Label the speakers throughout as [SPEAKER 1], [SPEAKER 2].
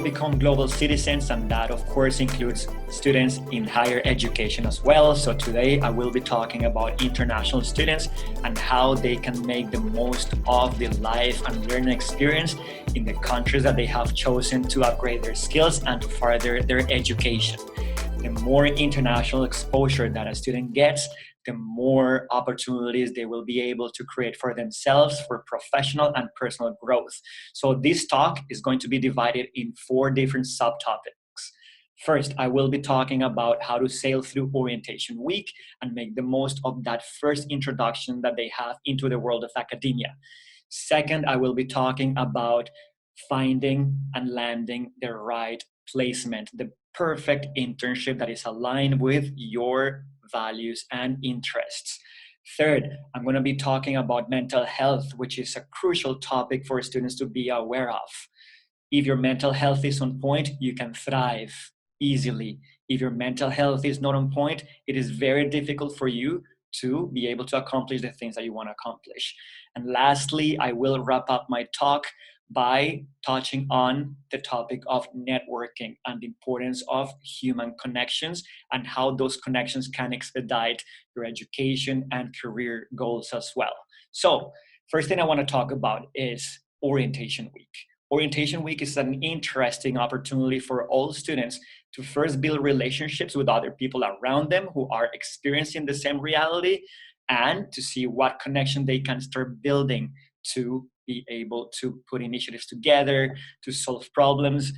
[SPEAKER 1] have become global citizens, and that, of course, includes students in higher education as well. So today I will be talking about international students and how they can make the most of the life and learning experience in the countries that they have chosen to upgrade their skills and to further their education. The more international exposure that a student gets, the more opportunities they will be able to create for themselves for professional and personal growth. So this talk is going to be divided in 4 different subtopics. First, I will be talking about how to sail through orientation week and make the most of that first introduction that they have into the world of academia. Second, I will be talking about finding and landing the right placement, the perfect internship that is aligned with your values and interests. Third, I'm going to be talking about mental health, which is a crucial topic for students to be aware of. If your mental health is on point, you can thrive easily. If your mental health is not on point, it is very difficult for you to be able to accomplish the things that you want to accomplish. And lastly, I will wrap up my talk by touching on the topic of networking and the importance of human connections and how those connections can expedite your education and career goals as well. So, first thing I want to talk about is orientation week. Orientation week is an interesting opportunity for all students to first build relationships with other people around them who are experiencing the same reality and to see what connection they can start building to be able to put initiatives together, to solve problems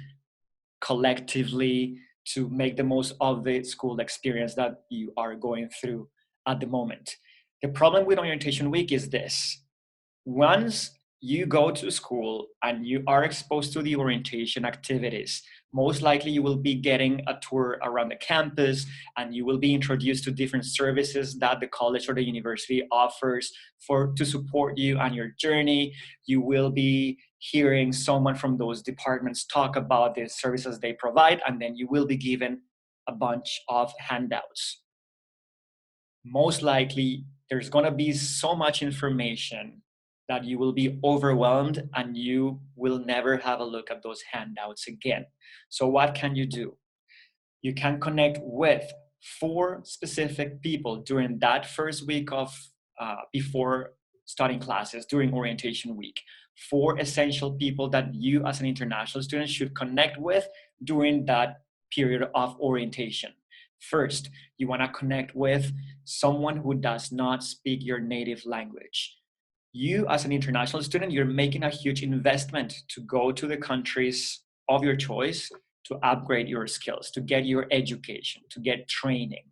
[SPEAKER 1] collectively, to make the most of the school experience that you are going through at the moment. The problem with orientation week is this. Once you go to school and you are exposed to the orientation activities, most likely you will be getting a tour around the campus and you will be introduced to different services that the college or the university offers to support you on your journey. You will be hearing someone from those departments talk about the services they provide, and then you will be given a bunch of handouts. Most likely, there's going to be so much information that you will be overwhelmed and you will never have a look at those handouts again. So what can you do? You can connect with 4 specific people during that first week of before starting classes, during orientation week. 4 essential people that you as an international student should connect with during that period of orientation. First, you want to connect with someone who does not speak your native language. You as an international student, you're making a huge investment to go to the countries of your choice to upgrade your skills, to get your education, to get training.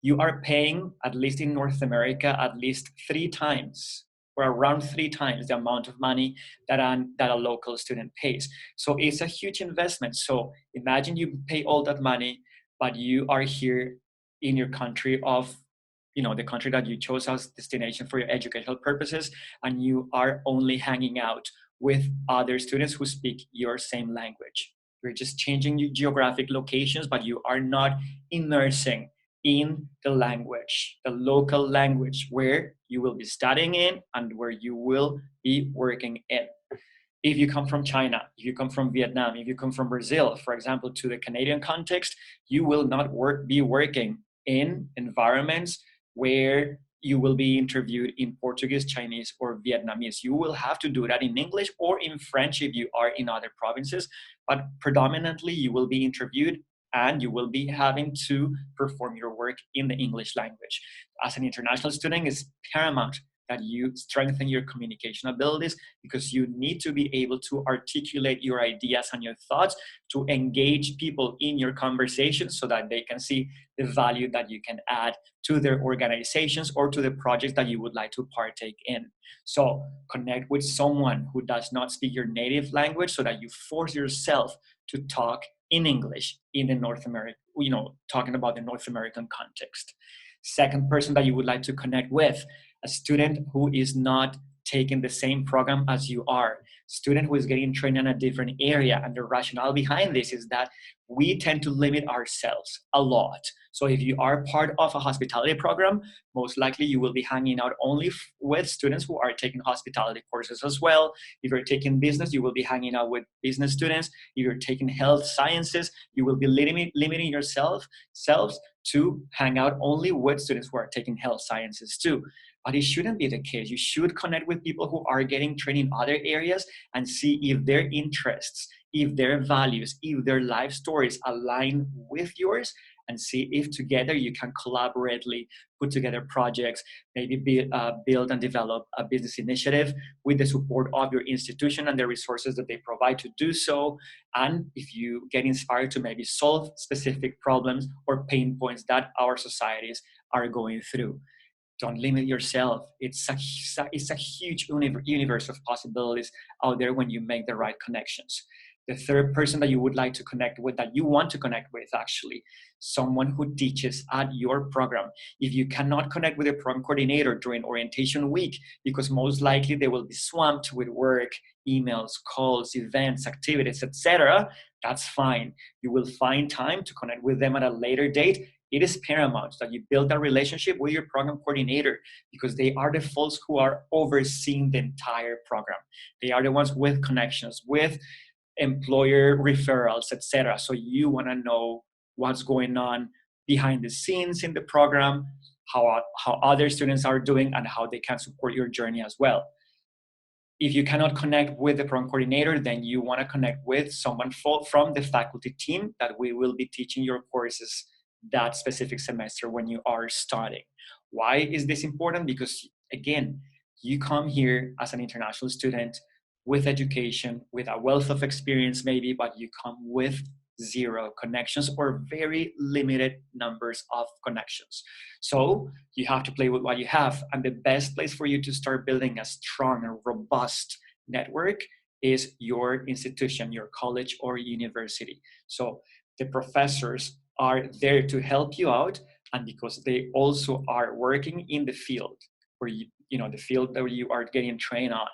[SPEAKER 1] You are paying, at least in North America, at least 3 times or around 3 times the amount of money that a local student pays. So it's a huge investment. So imagine you pay all that money, but you are here in your country of the country that you chose as destination for your educational purposes, and you are only hanging out with other students who speak your same language. You're just changing your geographic locations, but you are not immersing in the language, the local language where you will be studying in and where you will be working in. If you come from China, if you come from Vietnam, if you come from Brazil, for example, to the Canadian context, you will not be working in environments where you will be interviewed in Portuguese, Chinese, or Vietnamese. You will have to do that in English or in French if you are in other provinces, but predominantly you will be interviewed and you will be having to perform your work in the English language. As an international student, it's paramount that you strengthen your communication abilities because you need to be able to articulate your ideas and your thoughts to engage people in your conversations so that they can see the value that you can add to their organizations or to the projects that you would like to partake in. So connect with someone who does not speak your native language so that you force yourself to talk in English in the North America, talking about the North American context. Second person that you would like to connect with, a student who is not taking the same program as you are, student who is getting trained in a different area. And the rationale behind this is that we tend to limit ourselves a lot. So if you are part of a hospitality program, most likely you will be hanging out only with students who are taking hospitality courses as well. If you're taking business, you will be hanging out with business students. If you're taking health sciences, you will be limiting yourselves to hang out only with students who are taking health sciences too. But it shouldn't be the case. You should connect with people who are getting trained in other areas and see if their interests, if their values, if their life stories align with yours, and see if together you can collaboratively put together projects, maybe build and develop a business initiative with the support of your institution and the resources that they provide to do so. And if you get inspired to maybe solve specific problems or pain points that our societies are going through. Don't limit yourself. It's a huge universe of possibilities out there when you make the right connections. The third person that you would like to connect with, that you want to connect with actually, someone who teaches at your program. If you cannot connect with a program coordinator during orientation week, because most likely they will be swamped with work, emails, calls, events, activities, etc., that's fine. You will find time to connect with them at a later date. It is paramount that you build a relationship with your program coordinator, because they are the folks who are overseeing the entire program. They are the ones with connections, with employer referrals, etc. So you want to know what's going on behind the scenes in the program, how other students are doing, and how they can support your journey as well. If you cannot connect with the program coordinator, then you want to connect with someone from the faculty team that we will be teaching your courses that specific semester when you are starting. Why is this important? Because again, you come here as an international student with education, with a wealth of experience maybe, but you come with zero connections or very limited numbers of connections. So you have to play with what you have. And the best place for you to start building a strong and robust network is your institution, your college or university. So the professors are there to help you out, and because they also are working in the field where the field that you are getting trained on,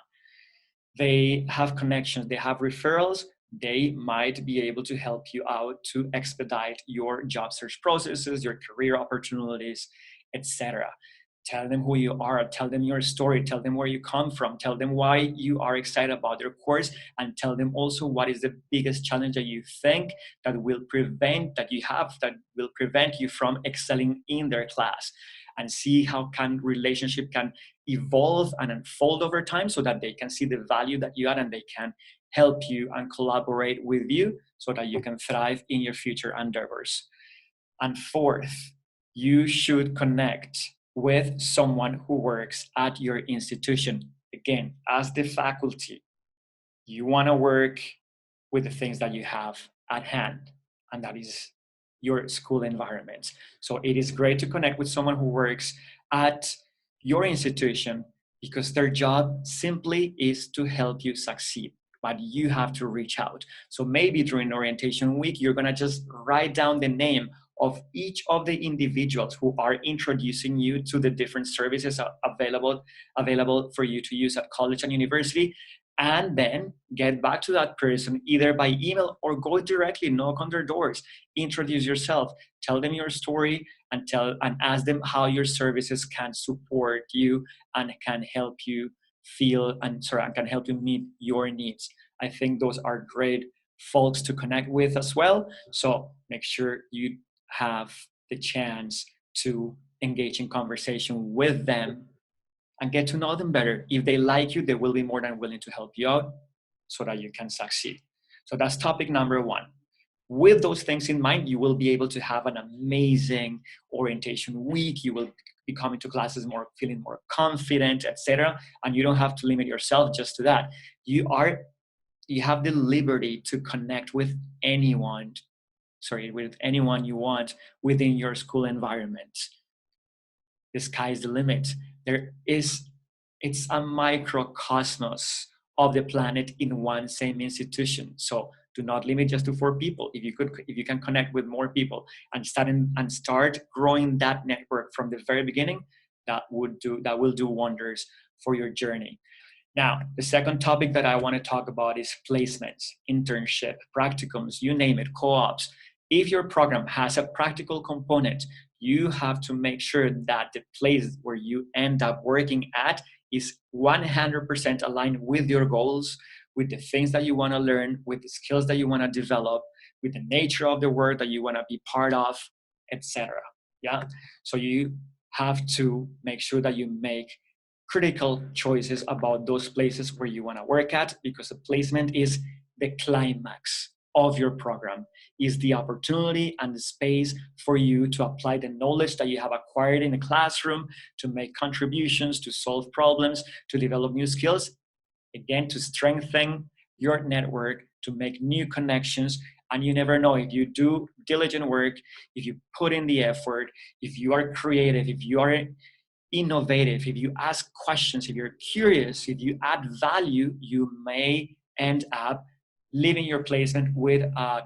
[SPEAKER 1] they have connections, they have referrals, they might be able to help you out to expedite your job search processes, your career opportunities, etc. Tell them who you are, tell them your story, tell them where you come from, tell them why you are excited about their course, and tell them also what is the biggest challenge that you think that will prevent you from excelling in their class, and see how relationship can evolve and unfold over time so that they can see the value that you add and they can help you and collaborate with you so that you can thrive in your future endeavors. And fourth, you should connect with someone who works at your institution. Again, as the faculty, you want to work with the things that you have at hand, and that is your school environment. So it is great to connect with someone who works at your institution, because their job simply is to help you succeed, but you have to reach out. So maybe during orientation week, you're going to just write down the name of each of the individuals who are introducing you to the different services available for you to use at college and university, and then get back to that person either by email or go directly, knock on their doors, introduce yourself, tell them your story, and ask them how your services can support you and can help you can help you meet your needs. I think those are great folks to connect with as well. So make sure you have the chance to engage in conversation with them and get to know them better. If they like you, they will be more than willing to help you out so that you can succeed. So that's topic number one. With those things in mind, you will be able to have an amazing orientation week. You will be coming to classes feeling more confident, etc. And you don't have to limit yourself just to that. You have the liberty to connect with anyone you want within your school environment. The sky's the limit. It's a microcosmos of the planet in one same institution. So do not limit just to 4 people. If you can connect with more people and start growing that network from the very beginning, that will do wonders for your journey. Now, the second topic that I want to talk about is placements, internship, practicums, you name it, co-ops. If your program has a practical component, you have to make sure that the place where you end up working at is 100% aligned with your goals, with the things that you want to learn, with the skills that you want to develop, with the nature of the work that you want to be part of, etc. Yeah. So you have to make sure that you make critical choices about those places where you want to work at, because the placement is the climax of your program, is the opportunity and the space for you to apply the knowledge that you have acquired in the classroom, to make contributions, to solve problems, to develop new skills, again, to strengthen your network, to make new connections. And you never know, if you do diligent work, if you put in the effort, if you are creative, if you are innovative, if you ask questions, if you're curious, if you add value, you may end up leaving your placement with a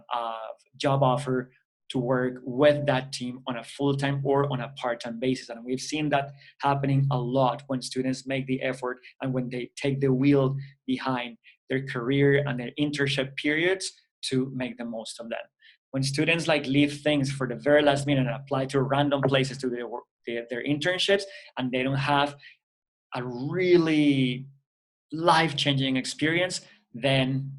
[SPEAKER 1] job offer to work with that team on a full-time or on a part-time basis. And we've seen that happening a lot when students make the effort and when they take the wheel behind their career and their internship periods to make the most of them. When students like leave things for the very last minute and apply to random places to their internships, and they don't have a really life-changing experience, then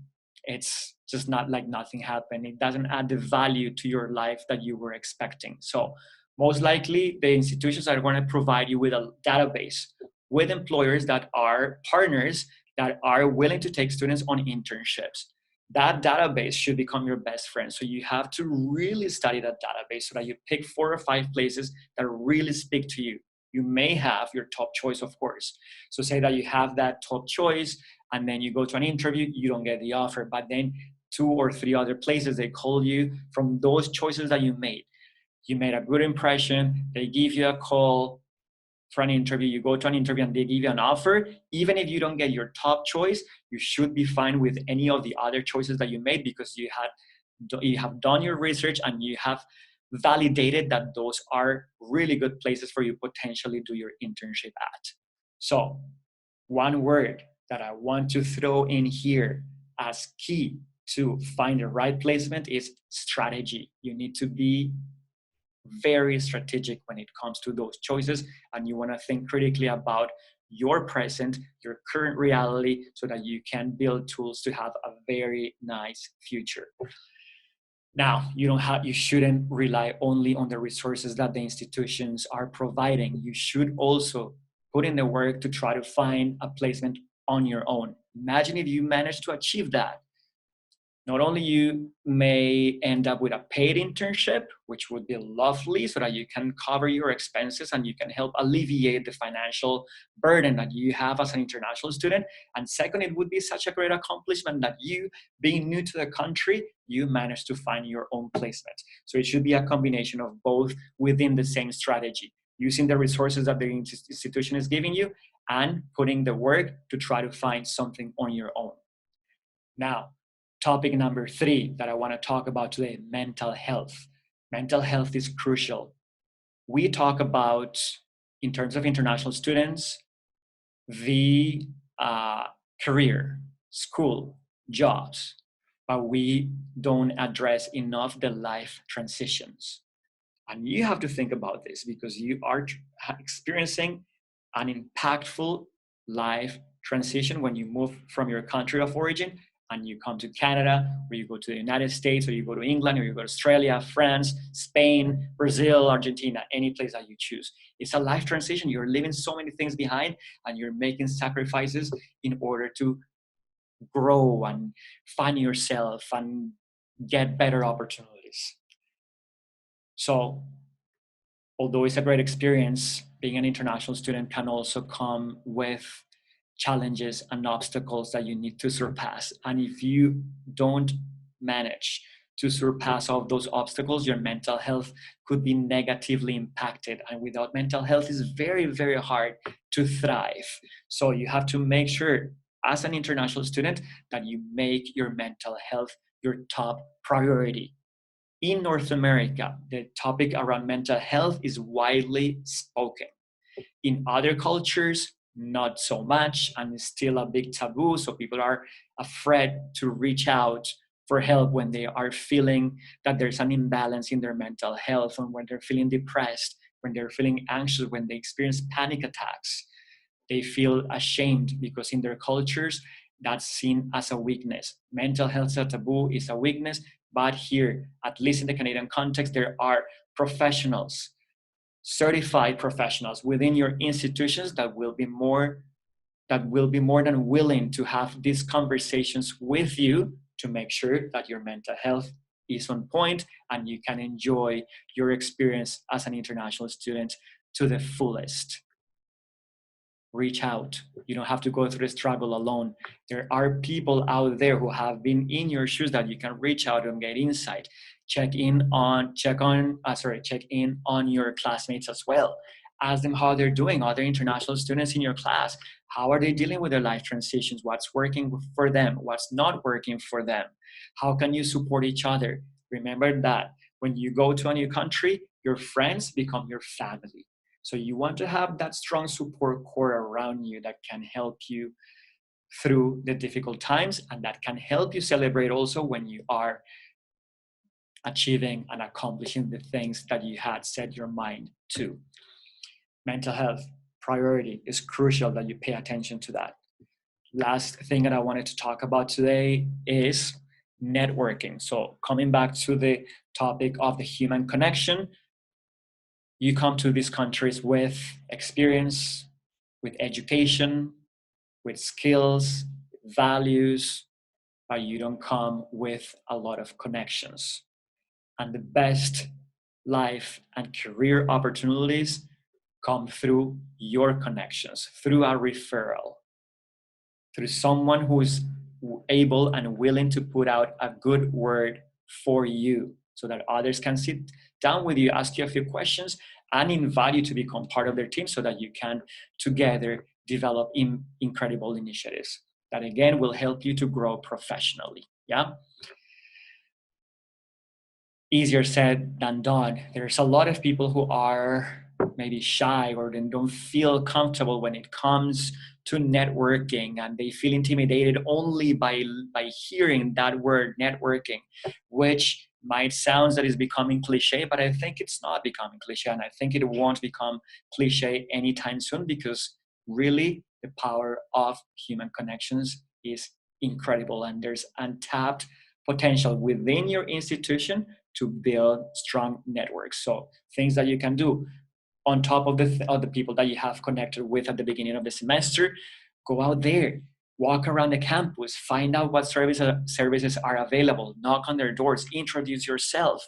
[SPEAKER 1] it's just not like nothing happened. It doesn't add the value to your life that you were expecting. So most likely the institutions are going to provide you with a database with employers that are partners that are willing to take students on internships. That database should become your best friend. So you have to really study that database so that you pick 4 or 5 places that really speak to you. You may have your top choice, of course. So say that you have that top choice and then you go to an interview, you don't get the offer, but then 2 or 3 other places, they call you from those choices that you made. You made a good impression, they give you a call for an interview, you go to an interview and they give you an offer. Even if you don't get your top choice, you should be fine with any of the other choices that you made, because you have done your research and you have validated that those are really good places for you potentially do your internship at. So one word that I want to throw in here as key to find the right placement is strategy. You need to be very strategic when it comes to those choices, and you want to think critically about your present, your current reality, so that you can build tools to have a very nice future. Now, you shouldn't rely only on the resources that the institutions are providing. You should also put in the work to try to find a placement on your own. Imagine if you manage to achieve that. Not only you may end up with a paid internship, which would be lovely so that you can cover your expenses and you can help alleviate the financial burden that you have as an international student. And second, it would be such a great accomplishment that you, being new to the country, you managed to find your own placement. So it should be a combination of both within the same strategy, using the resources that the institution is giving you and putting the work to try to find something on your own. Now, topic number 3 that I want to talk about today, mental health. Mental health is crucial. We talk about, in terms of international students, the career, school, jobs, but we don't address enough the life transitions. And you have to think about this because you are experiencing an impactful life transition when you move from your country of origin and you come to Canada, or you go to the United States, or you go to England, or you go to Australia, France, Spain, Brazil, Argentina, any place that you choose. It's a life transition. You're leaving so many things behind and you're making sacrifices in order to grow and find yourself and get better opportunities. So, although it's a great experience, being an international student can also come with challenges and obstacles that you need to surpass. And if you don't manage to surpass all of those obstacles, your mental health could be negatively impacted. And without mental health, it's very, very hard to thrive. So you have to make sure, as an international student, that you make your mental health your top priority. In North America, the topic around mental health is widely spoken. In other cultures, not so much, and it's still a big taboo. So people are afraid to reach out for help when they are feeling that there's an imbalance in their mental health, and when they're feeling depressed, when they're feeling anxious, when they experience panic attacks. They feel ashamed because in their cultures, that's seen as a weakness. Mental health is a taboo, is a weakness, but here, at least in the Canadian context, there are professionals, certified professionals within your institutions that will be more than willing to have these conversations with you to make sure that your mental health is on point and you can enjoy your experience as an international student to the fullest. Reach out. You don't have to go through the struggle alone. There are people out there who have been in your shoes that you can reach out and get insight. Check in on your classmates as well. Ask them how they're doing. Other international students in your class, how are they dealing with their life transitions? What's working for them? What's not working for them? How can you support each other? Remember that when you go to a new country, your friends become your family. So you want to have that strong support core around you that can help you through the difficult times, and that can help you celebrate also when you are achieving and accomplishing the things that you had set your mind to. Mental health priority is crucial that you pay attention to that. Last thing that I wanted to talk about today is networking. So coming back to the topic of the human connection, you come to these countries with experience, with education, with skills, values, but you don't come with a lot of connections. And the best life and career opportunities come through your connections, through a referral, through someone who is able and willing to put out a good word for you so that others can sit down with you, ask you a few questions, and invite you to become part of their team so that you can together develop incredible initiatives that again will help you to grow professionally. Yeah. Easier said than done. There's a lot of people who are maybe shy or then don't feel comfortable when it comes to networking, and they feel intimidated only by hearing that word networking, which might sound that is becoming cliche, but I think it's not becoming cliche, and I think it won't become cliche anytime soon, because really the power of human connections is incredible, and there's untapped potential within your institution to build strong networks. So things that you can do on top of the people that you have connected with at the beginning of the semester, go out there, walk around the campus, find out what services are available, knock on their doors, introduce yourself,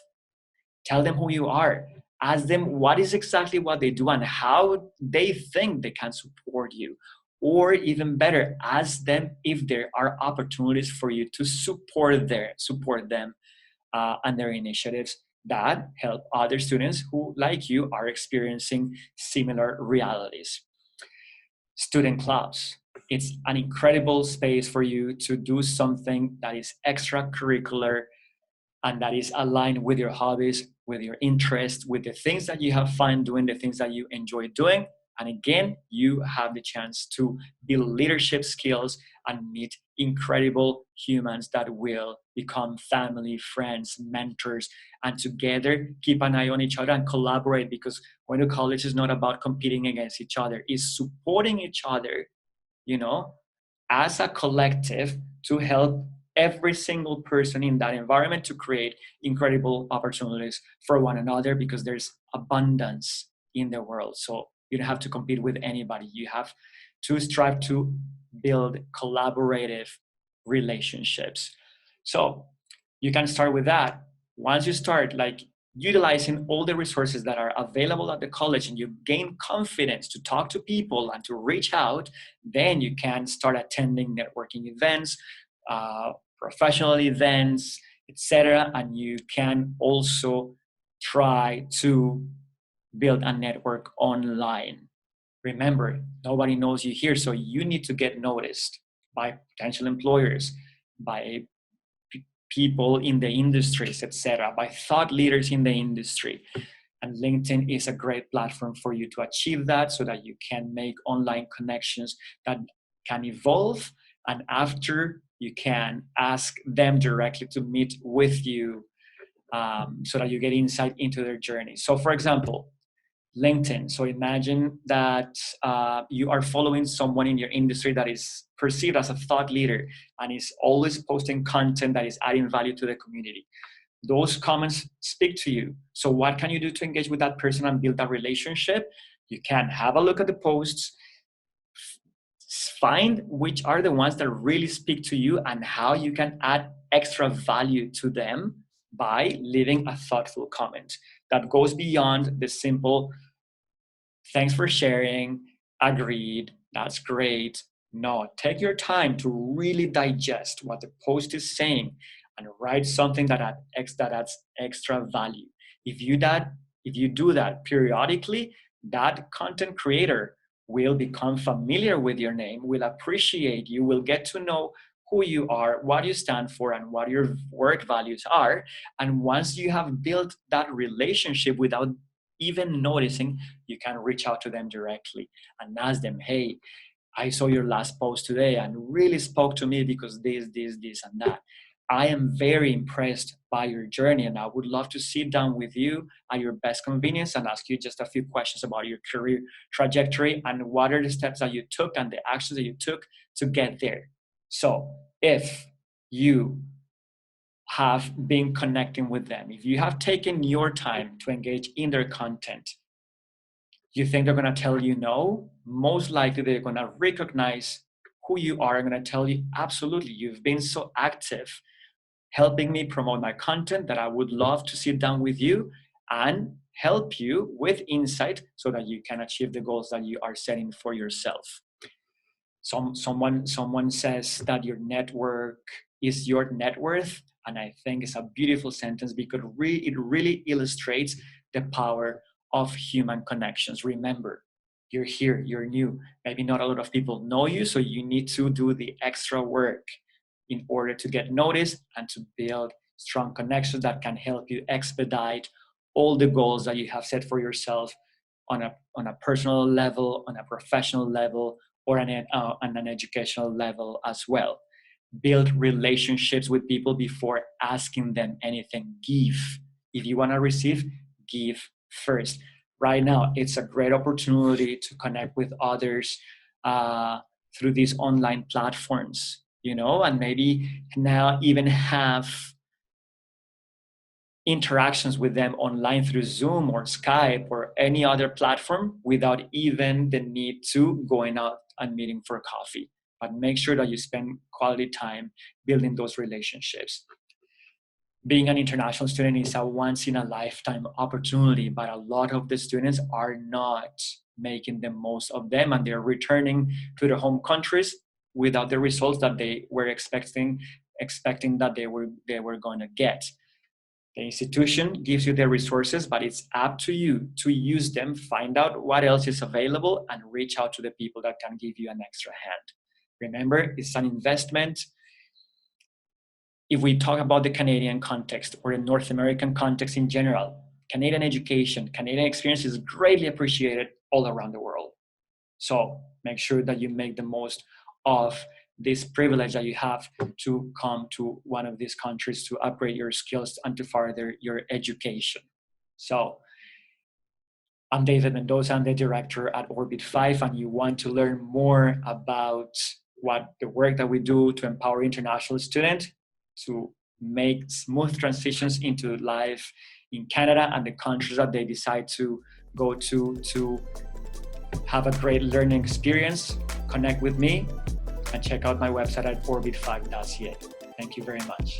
[SPEAKER 1] tell them who you are, ask them what is exactly what they do and how they think they can support you. Or even better, ask them if there are opportunities for you to support them and their initiatives that help other students who, like you, are experiencing similar realities. Student clubs. It's an incredible space for you to do something that is extracurricular and that is aligned with your hobbies, with your interests, with the things that you have fun doing, the things that you enjoy doing. And again, you have the chance to build leadership skills and meet incredible humans that will become family, friends, mentors, and together keep an eye on each other and collaborate, because going to college is not about competing against each other, it's supporting each other, you know, as a collective to help every single person in that environment to create incredible opportunities for one another, because there's abundance in the world. So you don't have to compete with anybody. You have to strive to build collaborative relationships. So you can start with that. Once you start like utilizing all the resources that are available at the college and you gain confidence to talk to people and to reach out, then you can start attending networking events, professional events, etc. And you can also try to build a network online. Remember, nobody knows you here, so you need to get noticed by potential employers, by people in the industries, etc., by thought leaders in the industry. And LinkedIn is a great platform for you to achieve that, so that you can make online connections that can evolve. And after, you can ask them directly to meet with you, so that you get insight into their journey. So for example, LinkedIn. So imagine that you are following someone in your industry that is perceived as a thought leader and is always posting content that is adding value to the community. Those comments speak to you. So what can you do to engage with that person and build that relationship? You can have a look at the posts, find which are the ones that really speak to you and how you can add extra value to them by leaving a thoughtful comment that goes beyond the simple "thanks for sharing," "agreed," "that's great." No, take your time to really digest what the post is saying and write something that adds extra value. If you do that periodically, that content creator will become familiar with your name, will appreciate you, will get to know who you are, what you stand for, and what your work values are. And once you have built that relationship without even noticing, you can reach out to them directly and ask them, "Hey, I saw your last post today and really spoke to me because this, and that. I am very impressed by your journey, and I would love to sit down with you at your best convenience and ask you just a few questions about your career trajectory and what are the steps that you took and the actions that you took to get there." So if you have been connecting with them, if you have taken your time to engage in their content, you think they're going to tell you no? Most likely they're going to recognize who you are and going to tell you, "Absolutely, you've been so active helping me promote my content that I would love to sit down with you and help you with insight so that you can achieve the goals that you are setting for yourself." Someone says that your network is your net worth, and I think it's a beautiful sentence because it really illustrates the power of human connections. Remember, you're here, you're new. Maybe not a lot of people know you, so you need to do the extra work in order to get noticed and to build strong connections that can help you expedite all the goals that you have set for yourself on a personal level, on a professional level, or on an educational level as well. Build relationships with people before asking them anything. Give. If you want to receive, give first. Right now, it's a great opportunity to connect with others through these online platforms, and maybe now even have interactions with them online through Zoom or Skype or any other platform without even the need to going out and meeting for coffee. But make sure that you spend quality time building those relationships. Being an international student is a once in a lifetime opportunity, but a lot of the students are not making the most of them, and they're returning to their home countries without the results that they were expecting that they were going to get. The institution gives you the resources, but it's up to you to use them, find out what else is available, and reach out to the people that can give you an extra hand. Remember, it's an investment. If we talk about the Canadian context or the North American context in general, Canadian education, Canadian experience is greatly appreciated all around the world. So make sure that you make the most of this privilege that you have to come to one of these countries to upgrade your skills and to further your education. So I'm David Mendoza. I'm the director at Orbit 5, and you want to learn more about what the work that we do to empower international students to make smooth transitions into life in Canada and the countries that they decide to go to have a great learning experience. Connect with me and check out my website at orbit5.ca. Thank you very much.